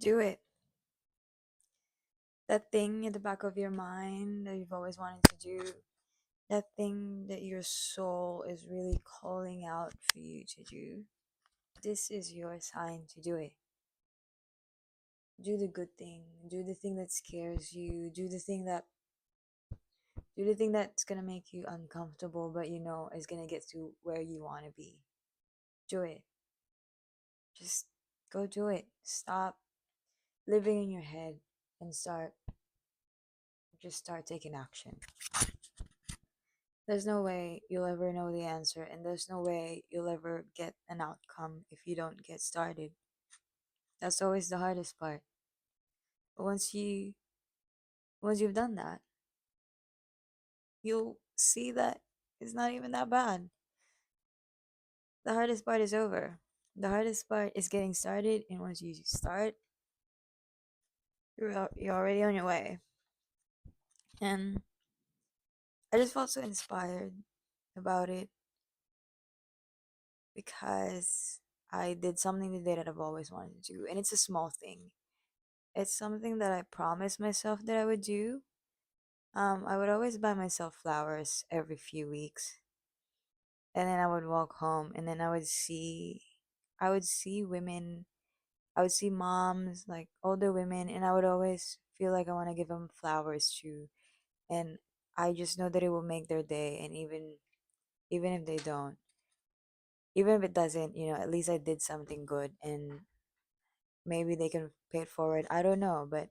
Do it. That thing in the back of your mind that you've always wanted to do, that thing that your soul is really calling out for you to do. This is your sign to do it. Do the good thing. Do the thing that scares you. Do the thing that's gonna make you uncomfortable, but you know is gonna get to where you wanna be. Do it. Just go do it. Stop living in your head and start taking action. There's no way you'll ever know the answer, and there's no way you'll ever get an outcome if you don't get started. That's always the hardest part. But once you've done that, you'll see that it's not even that bad. The hardest part is over. The hardest part is getting started, and once you start, you're already on your way. And I just felt so inspired about it because I did something today that I've always wanted to do, and it's a small thing. It's something that I promised myself that I would do. I would always buy myself flowers every few weeks, and then I would walk home, and then I would see women, I would see moms, like older women, and I would always feel like I want to give them flowers too, and I just know that it will make their day, and even if they don't, even if it doesn't, at least I did something good, and maybe they can pay it forward. I don't know, but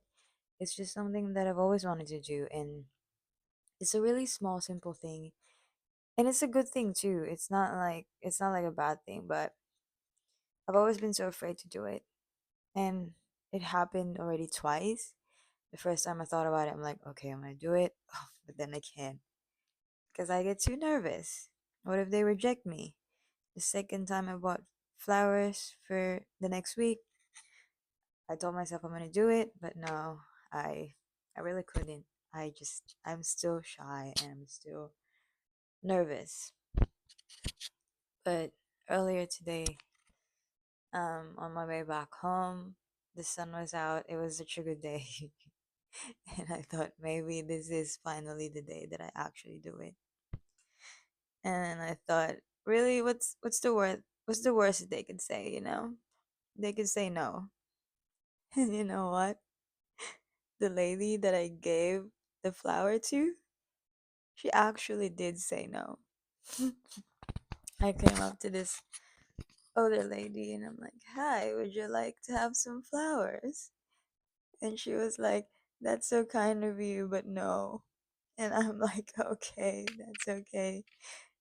it's just something that I've always wanted to do, and it's a really small, simple thing, and it's a good thing too. It's not like a bad thing, but I've always been so afraid to do it, and it happened already twice. The first time I thought about it, I'm like, okay, I'm gonna do it, but then I can't because I get too nervous. What if they reject me? The second time I bought flowers for the next week, I told myself I'm gonna do it, but no, I really couldn't. I'm still shy and I'm still nervous. But earlier today, on my way back home, the sun was out. It was such a good day. And I thought maybe this is finally the day that I actually do it. And I thought, really, what's the worst that they could say? They could say no. And you know what? The lady that I gave the flower to, she actually did say no. I came up to this older lady and I'm like, "Hi, would you like to have some flowers?" And she was like, "That's so kind of you, but no." And I'm like, "Okay, that's okay."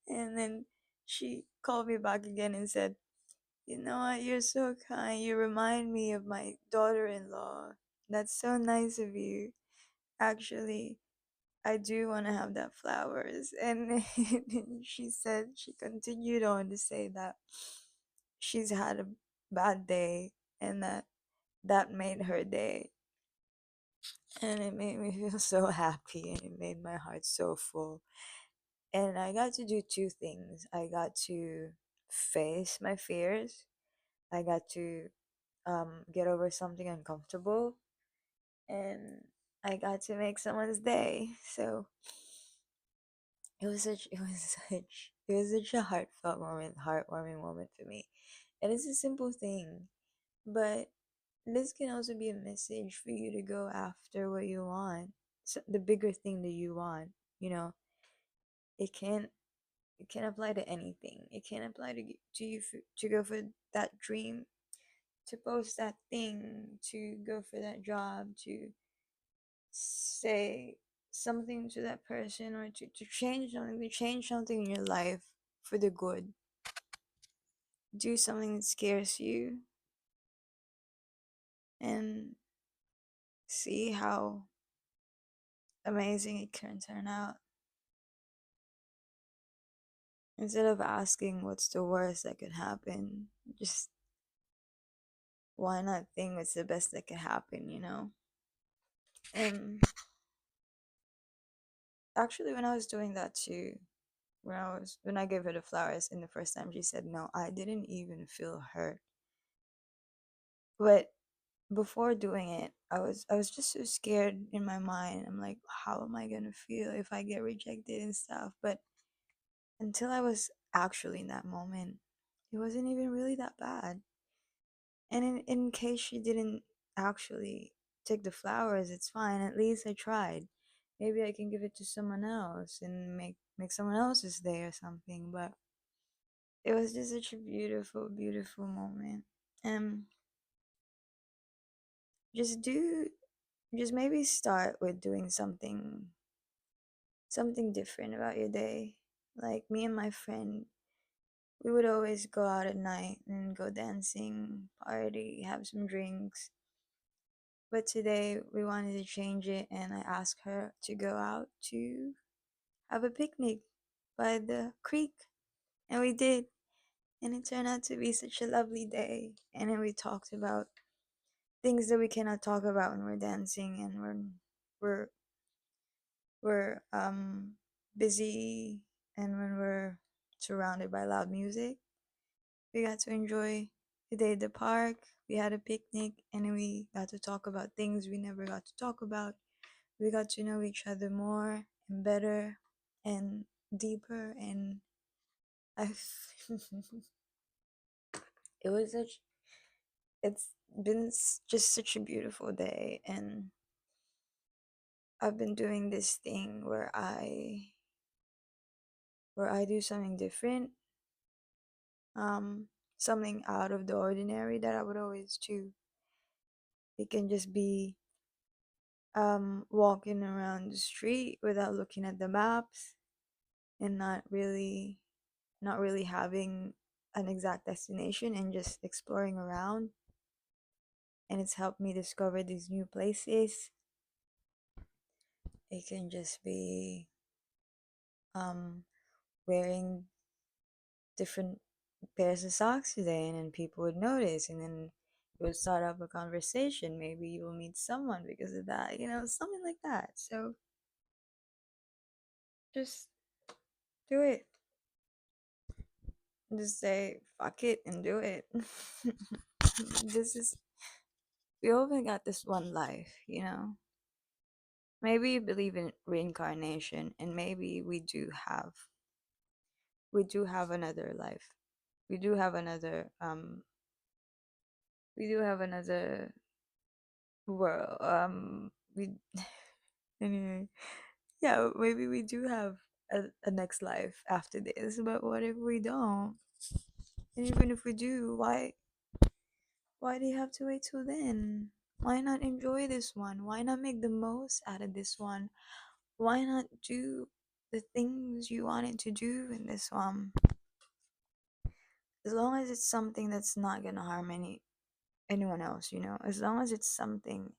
And then she called me back again and said, "You know what? You're so kind. You remind me of my daughter-in-law. That's so nice of you. Actually, I do want to have that flowers." And she continued on to say that she's had a bad day and that made her day. And it made me feel so happy and it made my heart so full. And I got to do two things. I got to face my fears. I got to get over something uncomfortable, and I got to make someone's day. So it was such a heartfelt moment, heartwarming moment for me. And it's a simple thing, but this can also be a message for you to go after what you want. So the bigger thing that you want, you know, it can it can apply to anything. It can apply to you to go for that dream, to post that thing, to go for that job, to say something to that person, or to change something in your life for the good. Do something that scares you and see how amazing it can turn out. Instead of asking what's the worst that could happen, just why not think what's the best that could happen? And actually, when I was doing that too, when I gave her the flowers and the first time she said no, I didn't even feel hurt. But before doing it, I was just so scared in my mind. I'm like, how am I gonna feel if I get rejected and stuff? But until I was actually in that moment, it wasn't even really that bad. And in case she didn't actually take the flowers, it's fine. At least I tried. Maybe I can give it to someone else and make someone else's day or something. But it was just such a beautiful, beautiful moment. And just do just maybe start with doing something different about your day. Like me and my friend, we would always go out at night and go dancing, party, have some drinks. But today we wanted to change it, and I asked her to go out to have a picnic by the creek. And we did. And it turned out to be such a lovely day. And then we talked about things that we cannot talk about when we're dancing and we're we're busy, and when we're surrounded by loud music. We got to enjoy the day at the park. We had a picnic, and then we got to talk about things we never got to talk about. We got to know each other more and better and deeper, and I it was such it's been just such a beautiful day. And I've been doing this thing where I do something different, um something out of the ordinary that I would always do. It can just be walking around the street without looking at the maps, and not really having an exact destination, and just exploring around. And it's helped me discover these new places. It can just be um wearing different pairs of socks today, and then people would notice, and then it would start up a conversation. Maybe you will meet someone because of that, something like that. So just do it. Just say fuck it and do it. This is We only got this one life. Maybe you believe in reincarnation, and maybe we do have another life. We do have another world. We Anyway, yeah, maybe we do have a next life after this. But what if we don't? And even if we do, why do you have to wait till then? Why not enjoy this one? Why not make the most out of this one? Why not do the things you wanted to do in this one? As long as it's something that's not gonna harm anyone else. As long as it's something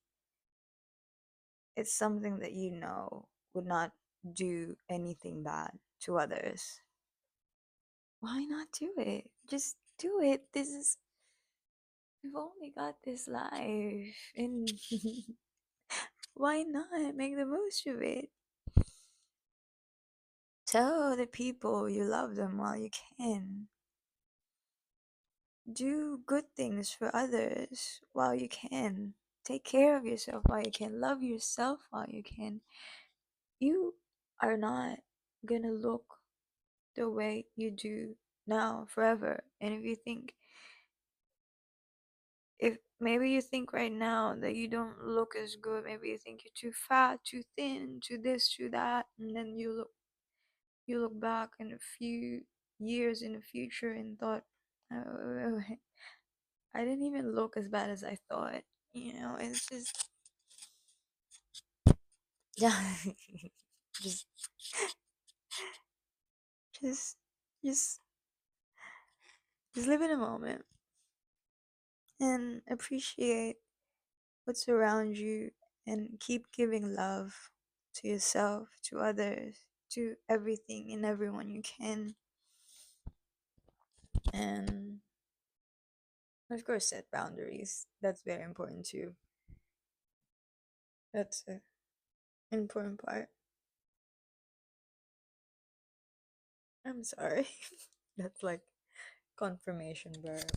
that would not do anything bad to others. Why not do it? Just do it. We've only got this life, and why not make the most of it? Tell the people you love them while you can. Do good things for others while you can. Take care of yourself while you can. Love yourself while you can. You are not gonna look the way you do now forever. And if maybe you think right now that you don't look as good, maybe you think you're too fat, too thin, too this, too that, and then you look back in a few years in the future and thought, oh, I didn't even look as bad as I thought. It's just, yeah, just, just, just, just live in a moment and appreciate what's around you, and keep giving love to yourself, to others, to everything and everyone you can. And of course, set boundaries. That's very important too. That's an important part. I'm sorry. That's like confirmation verb.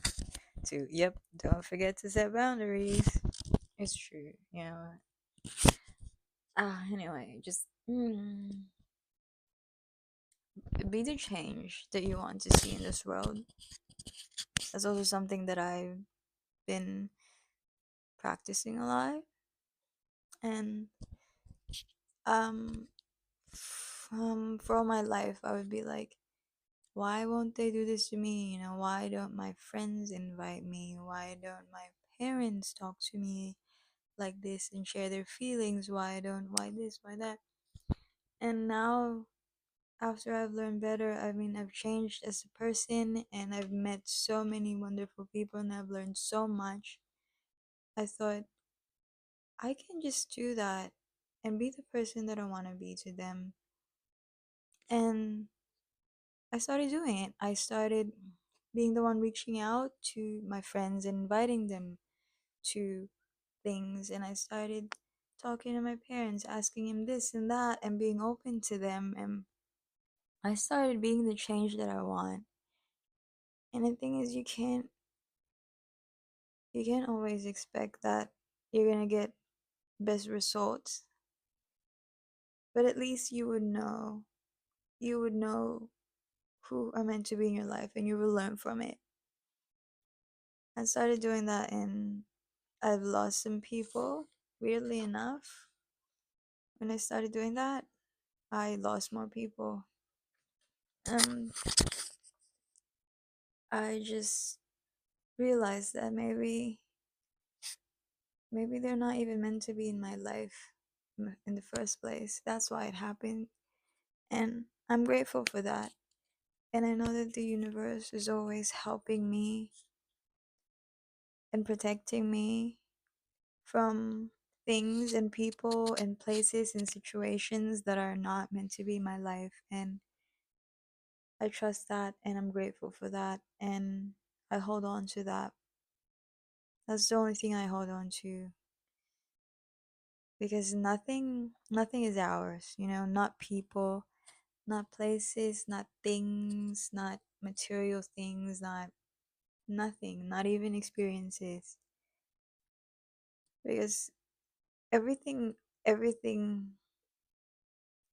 to. Yep, don't forget to set boundaries. It's true. Anyway, just be the change that you want to see in this world. That's also something that I've been practicing a lot. And um, for all my life, I would be like, why won't they do this to me? Why don't my friends invite me? Why don't my parents talk to me like this and share their feelings? Why this, why that? And now, after I've learned better, I mean, I've changed as a person and I've met so many wonderful people and I've learned so much. I thought I can just do that and be the person that I want to be to them. And I started doing it. I started being the one reaching out to my friends and inviting them to things. And I started talking to my parents, asking them this and that, and being open to them. And I started being the change that I want. And the thing is, you can't always expect that you're gonna get best results, but at least you would know who are meant to be in your life, and you will learn from it. I started doing that, and I've lost some people. Weirdly enough, when I started doing that, I lost more people. Um, I just realized that maybe they're not even meant to be in my life in the first place. That's why it happened, and I'm grateful for that. And I know that the universe is always helping me and protecting me from things and people and places and situations that are not meant to be my life. And I trust that and I'm grateful for that. And I hold on to that. That's the only thing I hold on to because nothing is ours, not people, not places, not things, not material things, not nothing, not even experiences. Because everything everything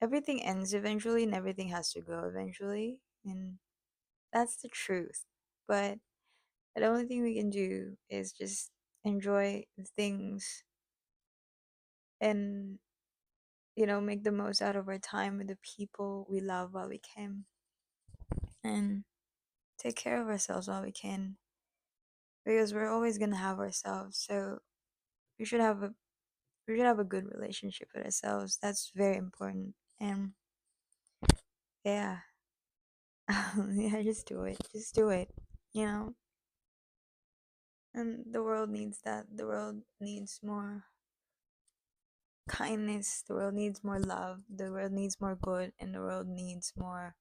everything ends eventually and everything has to go eventually, and that's the truth. But the only thing we can do is just enjoy the things and make the most out of our time with the people we love while we can, and take care of ourselves while we can, because we're always going to have ourselves. So we should have a we should have a good relationship with ourselves. That's very important. And yeah. Yeah, just do it. Just do it. You know? And the world needs that. The world needs more kindness. The world needs more love. The world needs more good. And the world needs more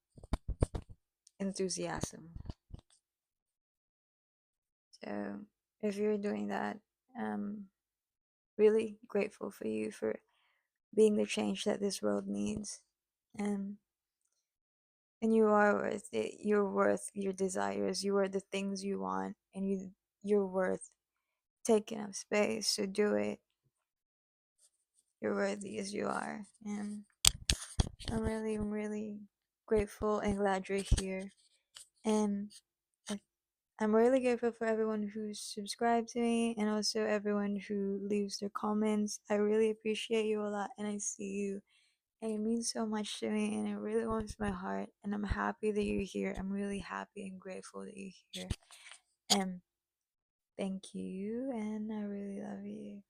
enthusiasm. So if you're doing that, um, really grateful for you for being the change that this world needs. And and you are worth it. You're worth your desires. You are the things you want, and you're worth taking up space. So do it. You're worthy as you are, and I'm really grateful and glad you're here. And I'm really grateful for everyone who's subscribed to me and also everyone who leaves their comments. I really appreciate you a lot, and I see you, and it means so much to me, and it really warms my heart. And I'm happy that you're here. I'm really happy and grateful that you're here. And thank you, and I really love you.